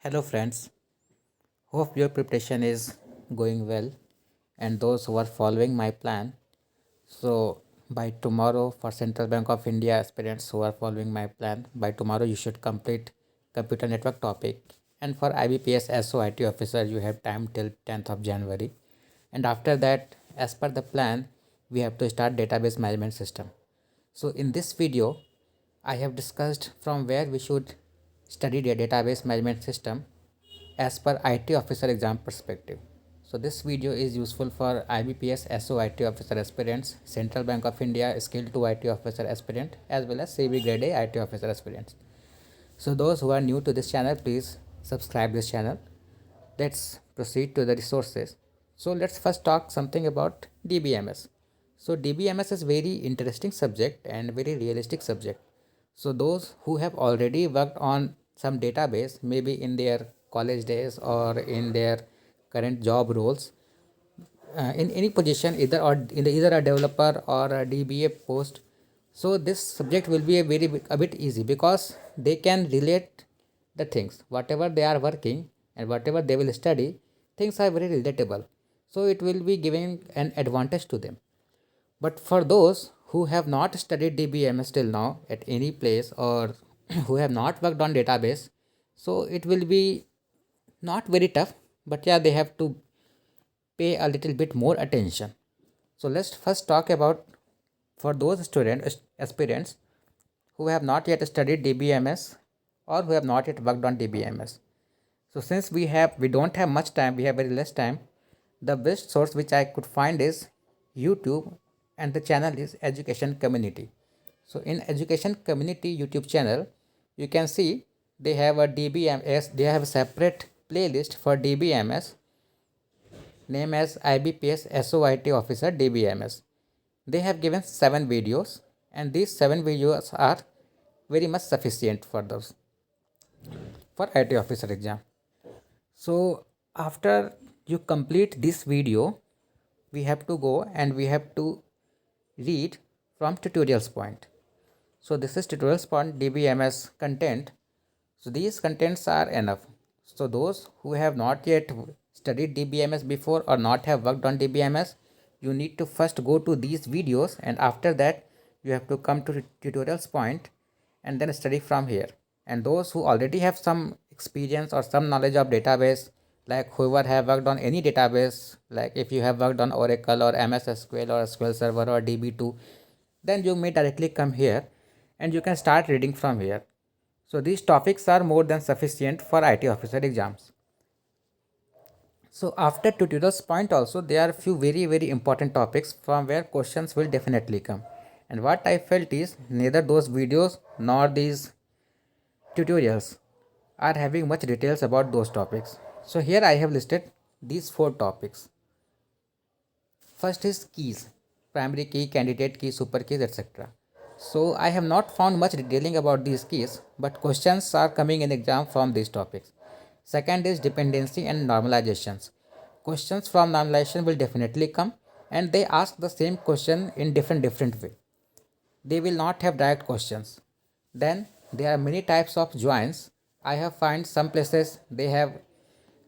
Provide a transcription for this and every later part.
Hello, friends. Hope your preparation is going well and those who are following my plan. So, by tomorrow, for Central Bank of India aspirants who are following my plan, by tomorrow you should complete computer network topic. And for IBPS SOIT officer, you have time till 10th of January. And after that, as per the plan, we have to start database management system. So, in this video, I have discussed from where we should study the database management system as per IT officer exam perspective. So this video is useful for IBPS SO IT officer aspirants, Central Bank of India Skill 2 IT officer aspirant, as well as CB Grade A IT officer aspirants. So those who are new to this channel, please subscribe this channel. Let's proceed to the resources. So let's first talk something about DBMS. So DBMS is very interesting subject and very realistic subject. So those who have already worked on some database, maybe in their college days or in their current job roles, in any position, either a developer or a DBA post, so this subject will be a bit easy because they can relate the things whatever they are working and whatever they will study. Things are very relatable, so it will be giving an advantage to them. But for those who have not studied DBMS till now at any place or who have not worked on database, so it will be not very tough, but yeah, they have to pay a little bit more attention. So let's first talk about for those aspirants who have not yet studied DBMS or who have not yet worked on DBMS. So since we don't have much time, we have very less time, the best source which I could find is YouTube, and the channel is Education Community. So in Education Community YouTube channel, you can see they have a DBMS, they have a separate playlist for DBMS name as IBPS SOIT officer DBMS. They have given 7 videos, and these 7 videos are very much sufficient for those for IT officer exam. So after you complete this video, we have to go and we have to read from tutorials point. So this is tutorials point DBMS content. So these contents are enough. So those who have not yet studied DBMS before or not have worked on DBMS, you need to first go to these videos, and after that you have to come to tutorials point and then study from here. And those who already have some experience or some knowledge of database, like whoever have worked on any database, like if you have worked on Oracle or MS SQL or SQL Server or DB2, then you may directly come here and you can start reading from here. So these topics are more than sufficient for IT officer exams. So after tutorials point also, there are few very important topics from where questions will definitely come. And what I felt is neither those videos nor these tutorials are having much details about those topics. So here I have listed these 4 topics. First is keys, primary key, candidate key, super keys, etc. So I have not found much detailing about these keys, but questions are coming in exam from these topics. Second is dependency and normalizations. Questions from normalization will definitely come, and they ask the same question in different way. They will not have direct questions. Then there are many types of joins. I have found some places they have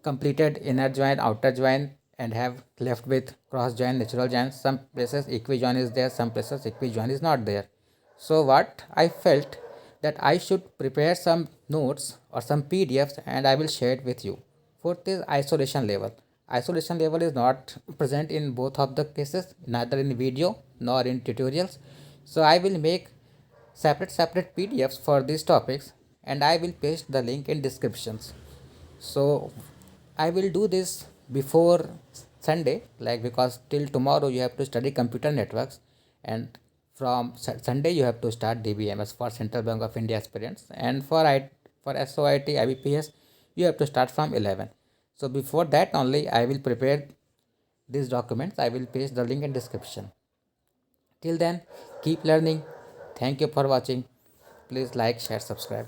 completed inner join, outer join, and have left with cross join, natural join. Some places equi join is there, some places equi join is not there. So what I felt that I should prepare some notes or some PDFs and I will share it with you. Fourth is isolation level. Isolation level is not present in both of the cases, neither in video nor in tutorials. So I will make separate PDFs for these topics, and I will paste the link in descriptions. So I will do this before Sunday, like, because till tomorrow you have to study computer networks, and from Sunday you have to start DBMS for Central Bank of India aspirants, and for SOIT IBPS you have to start from 11. So before that only I will prepare these documents. I will paste the link in description. Till then, keep learning. Thank you for watching. Please like, share, subscribe.